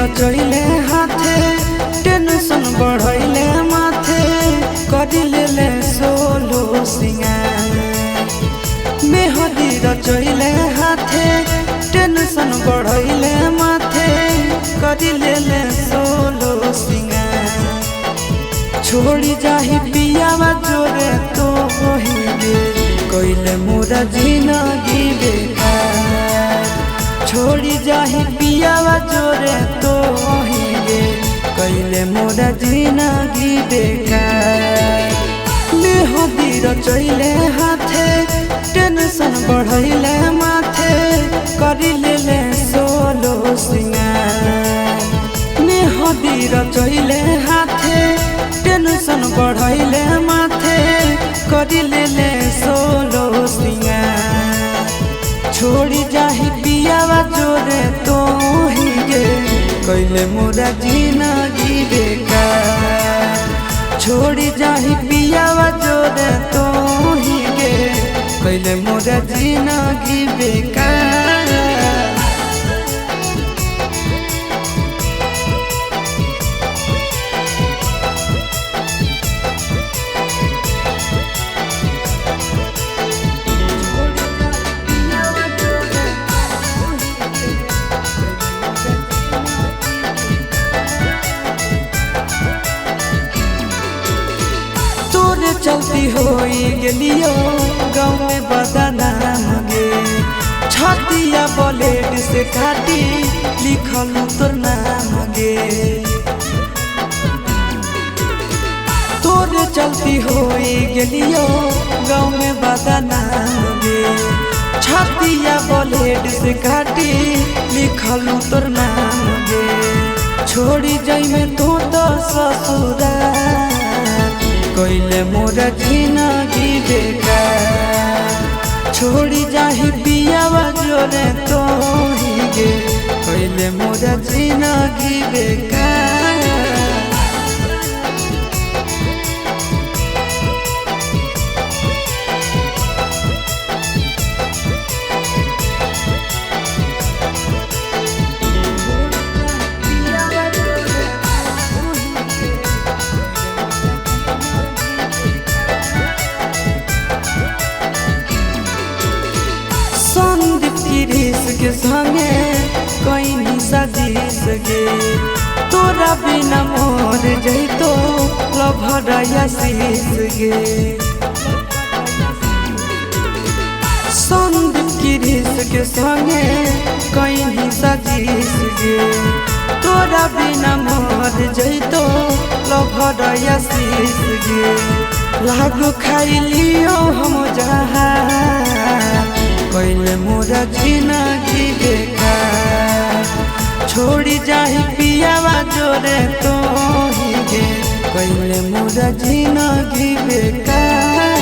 रचैले हाथे टेंशन बढ़ैले माथे करिले सोलो सिंगार मेहदी रचैले हाथे टेंशन बढ़ैले माथे करिले सोलो सिंगार छोड़ी जाही पियावा जोरे तो होइगे कइले मोरा जिंदगी बेकार छोड़ी जाही पियावा जोरे तो होइगे कइले मोरा जिंदगी बेकार मेहदी रचैले हाथे टेंशन बढ़ैले माथे करिले सोलो सिंगार मेहदी रचैले हाथे टेंशन बढ़ैले माथे करिले सोलो सिंगार छोड़ी जाही पियावा जोरे तो होइगे कइले मोरा जिंदगी बेकार छोड़ी जाही पियावा जोरे तो होइगे कइले मोरा जिंदगी बेकार चलती होई गेलियो गाँव में बदनाम गे छतिया ब्लेड से काटी लिखल तोर नाम गे तोरे चलती होई गेलियो गाँव में बदनाम गे छतिया ब्लेड से काटी लिखल तोर नाम गे छोड़ी जाई में तो ससुराल कइले मोरा जिंदगी बेकार छोड़ी जाही पियावा जोरे तो होइगे कइले मोरा जिंदगी बेकार के संगे कहीं सजीस गे तोरा बिना मोर जैतो लभरया शीस गे संदीप गिरीश के संगे कहीं सजीस गे तोरा बिना मोर जैतो लभरया शीस गे लागू खाई लियो हम जहाँ कइले मोरा जिंदगी बेकार छोड़ी जाही पियावा जोरे तो होइगे कइले मोरा जिंदगी बेकार।